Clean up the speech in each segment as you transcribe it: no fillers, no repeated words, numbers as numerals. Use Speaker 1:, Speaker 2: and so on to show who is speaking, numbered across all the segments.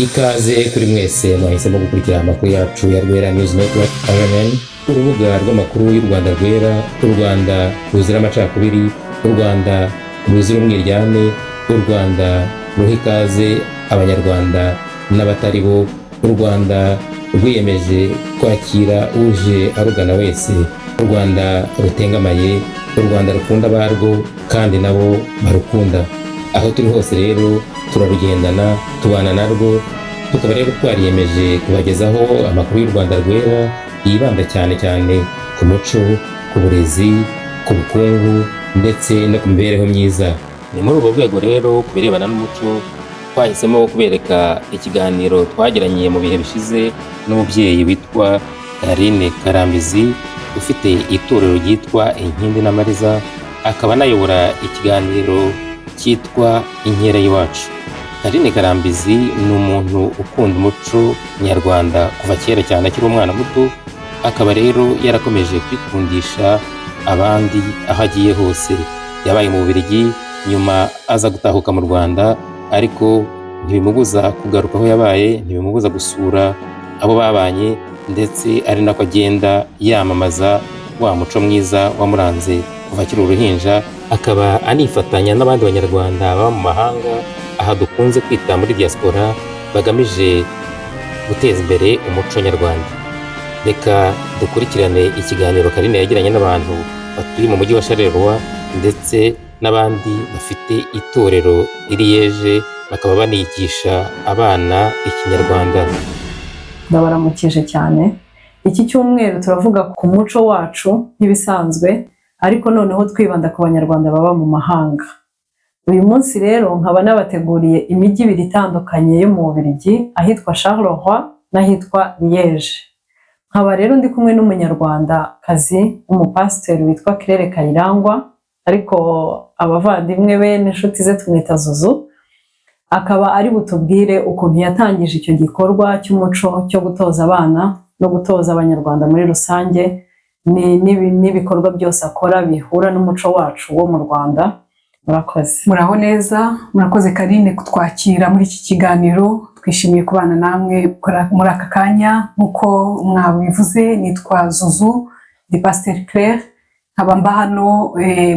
Speaker 1: Ikaze kuri mwese mwahisemo gukurikira amakuru yacu ya Rwera News Network RNN, urubuga rw'amakuru y'u Rwanda rwera, u Rwanda ruzira amacakubiri, u Rwanda ruzira umwiryane, u Rwanda ruha ikaze abanyarwanda n'abatari bo, u Rwanda rwiyemeje kwakira uje arugana wese, u Rwanda rutengamaye, u Rwanda rukunda abarwo kandi nabo barukunda. Aho turi hose rero turarugendana, tubana narwo, tukaba rero twariyemeje kubagezaho amakuru y'u Rwanda rwera yibanda cyane cyane ku muco, ku burezi, ku bukungu ndetse no ku mibereho myiza. Ni muri ubu rwego rero ku birebana n'umuco twahisemo kubereka ikiganiro twagiranye mu bihe bishize n'umubyeyi witwa Carine Karambizi ufite itorero ryitwa Inkindi n'Amariza, akaba anayobora ikiganiro cyitwa Inkera y'Iwacu. Carine Karambizi ni umuntu ukunda umuco nyarwanda kuva kera cyane akiri umwana muto, akaba rero yarakomeje kwikundisha abandi aho agiye hose. Yabaye mu Bubiligi, nyuma aza gutahuka mu Rwanda, ariko ntibimubuza kugaruka aho yabaye, ntibimubuza gusura abo babanye, ndetse ari nako agenda yamamaza wa muco mwiza wamuranze kuva akiri uruhinja, akaba anifatanya n'abandi banyarwanda baba mu mahanga, aha dukunze kwita muri diaspora, bagamije guteza imbere umuco nyarwanda. Reka dukurikirane ikiganiro Carine yagiranye n'abantu batuye mu mujyi wa Charleroi ndetse n'abandi bafite itorero i Liège, bakaba banigisha abana ikinyarwanda.
Speaker 2: Ndabaramukije cyane. Iki cyumweru turavuga ku muco wacu nk'ibisanzwe, ariko noneho twibanda ku banyarwanda baba mu mahanga. Uyu munsi rero nkaba nabateguriye imijyi ibiri itandukanye yo mu Bubiligi, ahitwa Charleroi n'ahitwa Liège. Nkaba rero ndi kumwe n'umunyarwandakazi w'umupasiteri witwa Claire Kayirangwa, ariko abavandimwe be n'inshuti ze tumwita Zuzu. Akaba ari butubwire ukuntu yatangije icyo gikorwa cy'umuco cyo gutoza abana no gutoza abanyarwanda muri rusange, n'ibikorwa byose akora bihura n'umuco wacu wo mu Rwanda. Murakoze.
Speaker 3: Muraho neza, murakoze Carine kutwakira muri iki kiganiro. Twishimiye kubana namwe muri aka kanya. Nk'uko mwabivuze, nitwa Zuzu, ndi Pasiteri Claire, nkaba mba hano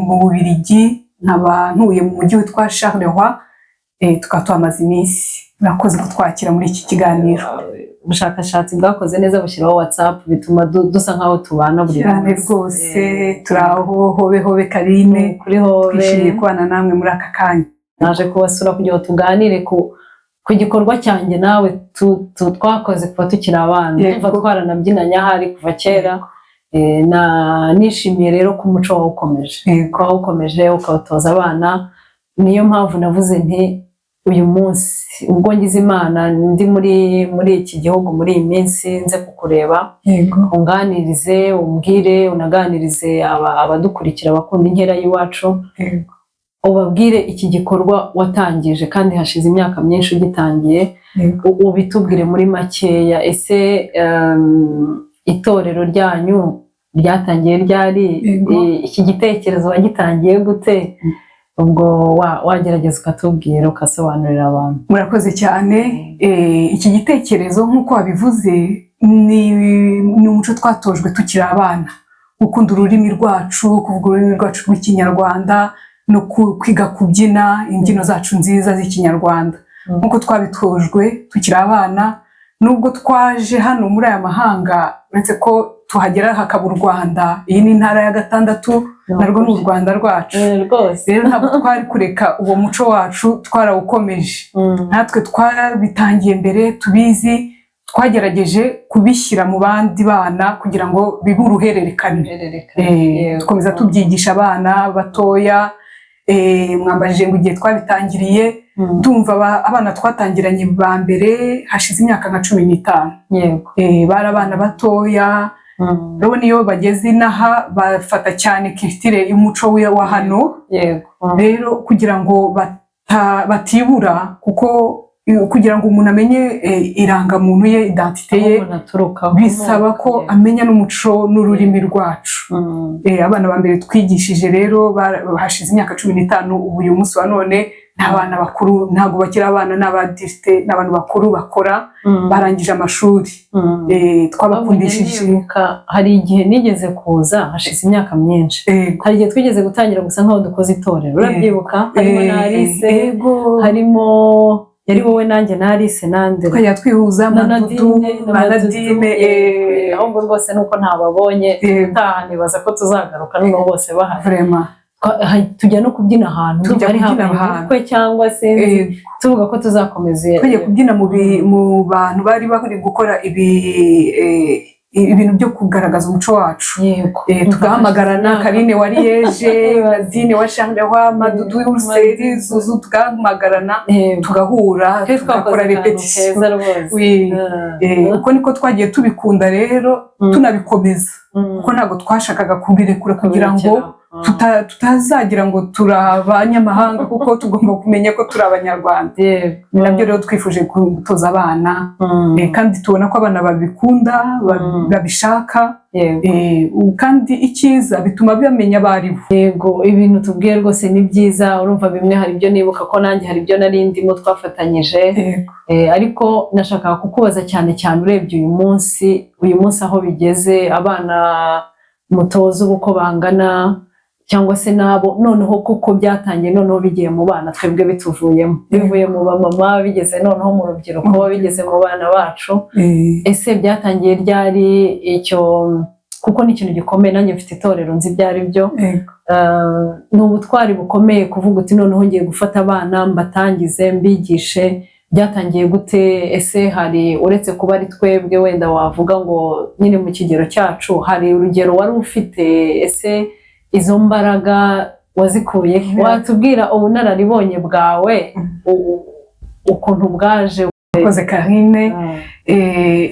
Speaker 3: mu Bubiligi, nkaba ntuye mu mujyi witwa Charleroi, tukaba tuhamaze iminsi. Murakoze kutwakira muri iki kiganiro.
Speaker 2: Ubushakashatsi bwakoze neza bushyiraho WhatsApp, bituma dusa nkaho tubana buri
Speaker 3: munsi. Rwose turaho hobe Carine, twishimiye kubana namwe muri aka kanya.
Speaker 2: Naje kubasura kugira ngo tuganire ku gikorwa cyanjye nawe twakoze kuva tukiri abana, tuva twaranabyinanye ahari kuva kera. Nishimiye rero ko umuco wawukomeje ukawutoza abana. Niyo mpamvu navuze nti uyu munsi ubwo ngize Imana ndi muri iki gihugu muri iyi minsi, nze kukureba, unganirize, umbwire, unaganirize abadukurikira abakunda Inkera y'Iwacu, ubabwire iki gikorwa watangije kandi hashize imyaka myinshi ugitangiye. Ubitubwire muri makeya. Ese itorero ryanyu ryatangiye ryari? Iki gitekerezo wagitangiye gute? Ubwo wagerageza ukatubwira, ukasobanurira abantu.
Speaker 3: Murakoze cyane. Iki gitekerezo nk'uko wabivuze ni umuco twatojwe tukiri abana, gukunda ururimi rwacu, kuvuga ururimi rwacu rw'ikinyarwanda no kwiga kubyina imbyino zacu nziza z'ikinyarwanda. Nk'uko twabitojwe tukiri abana, nubwo twaje hano muri aya mahanga, uretse ko tuhagera hakaba u Rwanda, iyi ni intara ya 6, narwo ni u Rwanda rwacu. Rero ntabwo twari kureka uwo muco wacu, twarawukomeje. Natwe twarabitangiye mbere, tubizi, twagerageje kubishyira mu bandi bana kugira ngo bibe uruhererekane. Dukomeza tubyigisha abana batoya. Mwambajije ngo igihe twabitangiriye, ndumva abana twatangiranye ba mbere hashize imyaka nka 15. Bari abana batoya. Rero niyo bageze inaha bafata cyane culture y'umuco wa hano. Rero kugira ngo batibura, kuko kugira ngo umuntu amenye irangamuntu ye, identite ye, bisaba ko amenya n'umuco n'ururimi rwacu. Abana ba mbere twigishije rero hashize imyaka 15, ubu uyu munsi wa none n'abana bakuru ntabwo bakiri abana n'abadisite n'abantu bakuru bakora barangije amashuri twabakundishije.
Speaker 2: Hari igihe nigeze kuza hashize imyaka myinshi, hari igihe twigeze gutangira gusa nk'aho dukoze itorero, urabyibuka? Harimo na Alice, harimo yari wowe nanjye na Alice nande
Speaker 3: twajya twihuza
Speaker 2: na Nadine, ahubwo rwose nuko ntababonye utaha nibaza ko tuzagaruka noneho bose bahari
Speaker 3: vraiment.
Speaker 2: Tujya no kubyina ahantu hari hamwe cyangwa se tuvuga ko tuzakomeza
Speaker 3: tujya kubyina mu bantu bari bari gukora ibintu byo kugaragaza umuco wacu, tugahamagarana Karine wa Liege, Nadine wa Charleroi, Madudu w'Uruseri, Zuzu, tugahamagarana tugahura tugakora repetition. Uko niko twagiye tubikunda rero tunabikomeza, kuko ntabwo twashakaga kubirekura kugira ngo tutazagira ngo turi abanyamahanga, kuko tugomba kumenya ko turi abanyarwanda. Ni nabyo rero twifuje gutoza abana, kandi tubona ko abana babikunda babishaka, kandi icyiza bituma bamenya abaribo.
Speaker 2: Yego, ibintu tubwiye rwose ni byiza. Urumva bimwe hari ibyo nibuka ko nanjye hari ibyo nari ndimo twafatanyije, ariko nashakaga kukubaza cyane cyane urebye uyu munsi aho bigeze, abana mutoza uko bangana cyangwa se nabo noneho kuko byatangiye noneho bigiye mu bana twebwe bituvuyemo, bivuye mu bamama bigeze noneho mu rubyiruko, bigeze mu bana bacu. Ese byatangiye ryari icyo? Kuko ni ikintu gikomeye, nanjye mfite itorero nzi ibyo ari byo. Ni ubutwari bukomeye kuvuga uti noneho ngiye gufata abana mbatangize mbigishe. Byatangiye gute? Ese hari uretse kuba ari twebwe wenda wavuga ngo nyine mu kigero cyacu, hari urugero wari ufite? Ese izo mbaraga wazikuye? Watubwira ubunararibonye bwawe ukuntu bwaje?
Speaker 3: Koze Karine,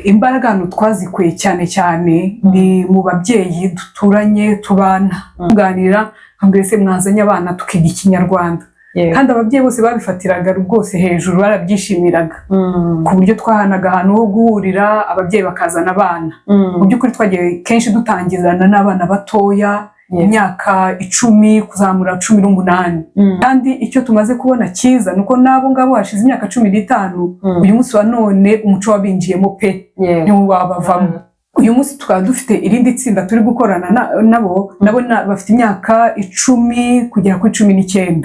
Speaker 3: imbaraga hano twazikuye cyane cyane ni mu babyeyi duturanye tubana, tuganira mbese mwazanye abana tukiga Ikinyarwanda, kandi ababyeyi bose babifatiraga rwose hejuru, barabyishimiraga ku buryo twahanaga ahantu ho guhurira, ababyeyi bakazana abana. Mu by'ukuri twagiye kenshi dutangirana n'abana batoya, imyaka 10 kuzamura 18, kandi icyo tumaze kubona cyiza nuko nabo ngabo hashize imyaka 15, uyu munsi wa none umuco wabinjiyemo pe, niwo wabavamo. Uyu munsi tukaba dufite irindi tsinda turi gukorana nabo bafite imyaka 10 kugera kuri 19.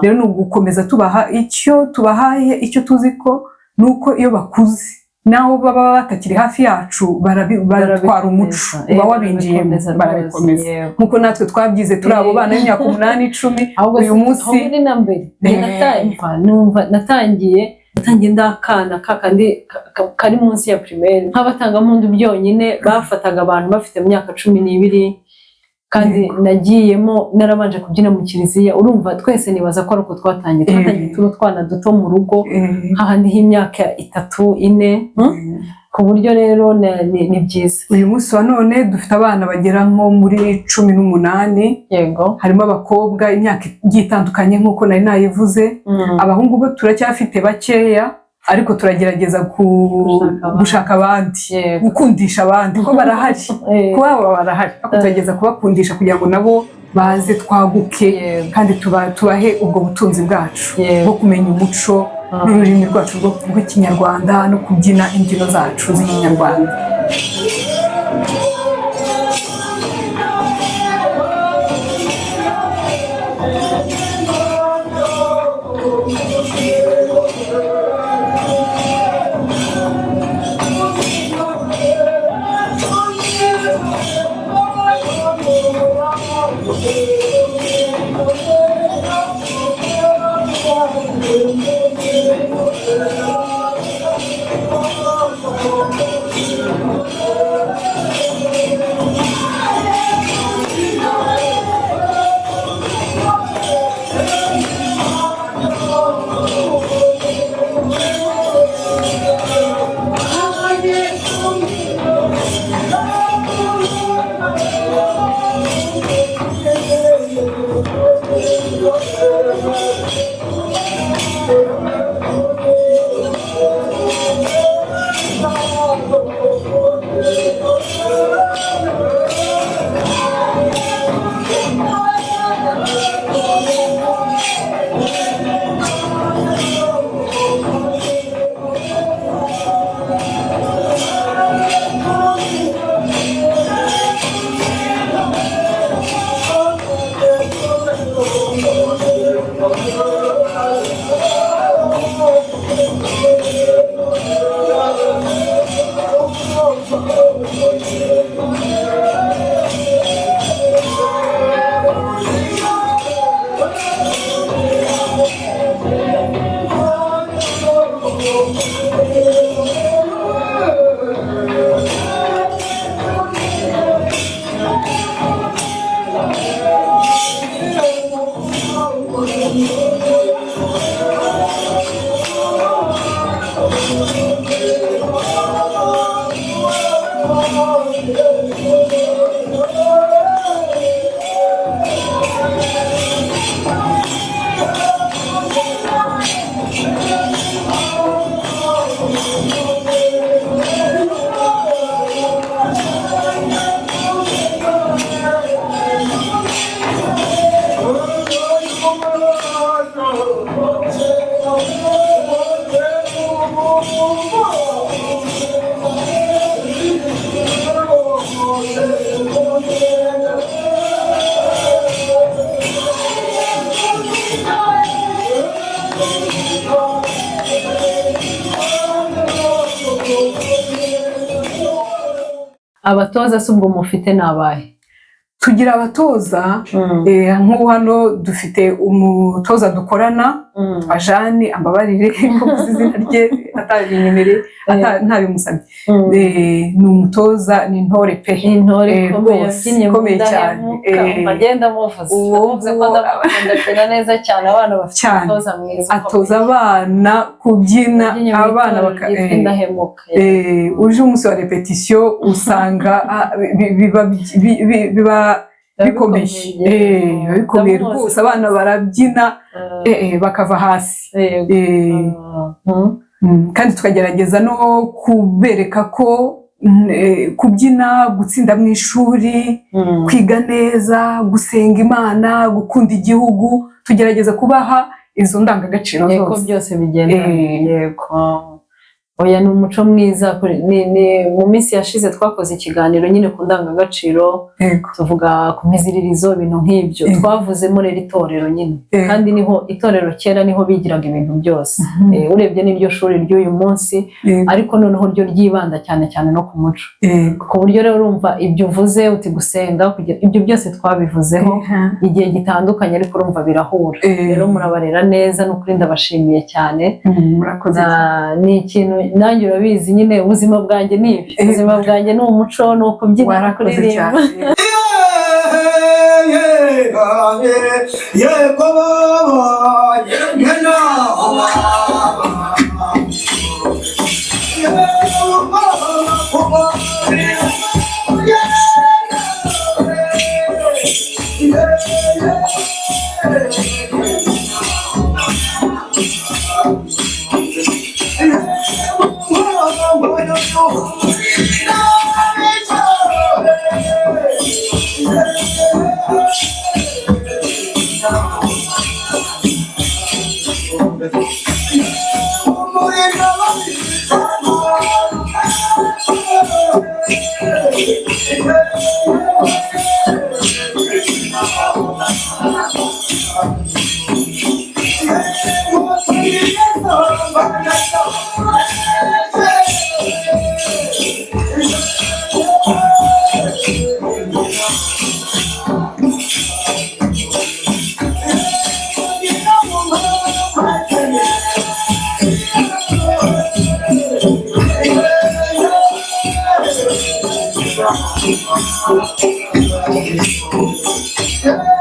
Speaker 3: Rero ni ugukomeza tubaha icyo tubahaye, icyo tuzi ko nuko iyo bakuze naho baba batakiri hafi yacu baratwara umuco uba wabinjiyemo, barabikomeza nkuko natwe twabyize turi abo bana b'imyaka 8 10. Uyu munsi natangiye ndakana kakandi kari munsi ya primaire, nk'abatangampundu byonyine bafataga abantu bafite mu myaka 12, kandi nagiyemo narabanje kubyina mu kiliziya. Urumva twese nibaza ko ariko twatangiye turi twana duto mu rugo, hahandi h'imyaka 3 4, ku buryo rero ni byiza. Uyu munsi wa none dufite abana bagera nko muri 18. Harimo abakobwa imyaka igiye itandukanye nk'uko nari nayivuze. Abahungu bo turacyafite bakeya, ariko turagerageza gushaka abandi, gukundisha abandi ko barahari, kuba barahari, tugerageza kubakundisha kugira ngo nabo baze twaguke, kandi tubahe ubwo butunzi bwacu bwo kumenya umuco n'ururimi rwacu rw'Ikinyarwanda no kubyina imbyino zacu z'Ikinyarwanda.
Speaker 2: abatoza si ubwo mufite ni abahe?
Speaker 3: tugira abatoza nk'ubu hano dufite umutoza dukorana wa Jane ambabarire kuvuza izina rye atabinyemereye ntabimusabye ni umutoza ni intore pe
Speaker 2: intore ikomeye cyane bagenda muvuze uvuze ko ndakunda neza cyane abana bafite umutoza mwiza
Speaker 3: atoza abana kubyina abana
Speaker 2: indahemuka
Speaker 3: uje umunsi wa repetition usanga biba bikomeye rwose abana barabyina bakava hasi kandi tukagerageza no kubereka ko kubyina gutsinda mu ishuri kwiga neza gusenga Imana gukunda igihugu tugerageza kubaha izo ndangagaciro zose
Speaker 2: ko byose bigenda yego oya ni umuco mwiza mu minsi yashize twakoze ikiganiro nyine ku ndangagaciro tuvuga ku miziririzo ibintu nk'ibyo twavuzemo rero itorero nyine kandi niho itorero kera niho bigiraga ibintu byose urebye n'iryo shuri ry'uyu munsi ariko noneho ryo ryibanda cyane cyane no ku muco ku buryo rero urumva ibyo uvuze uti gusenga ibyo byose twabivuzeho igihe gitandukanye ariko urumva birahura rero murabarera neza n'ukuri ndabashimiye cyane ni ikintu nanjye urabizi nyine ubuzima bwanjye ni ibi ubuzima bwanjye ni umuco ni ukubyina kuririmba
Speaker 4: Yeah.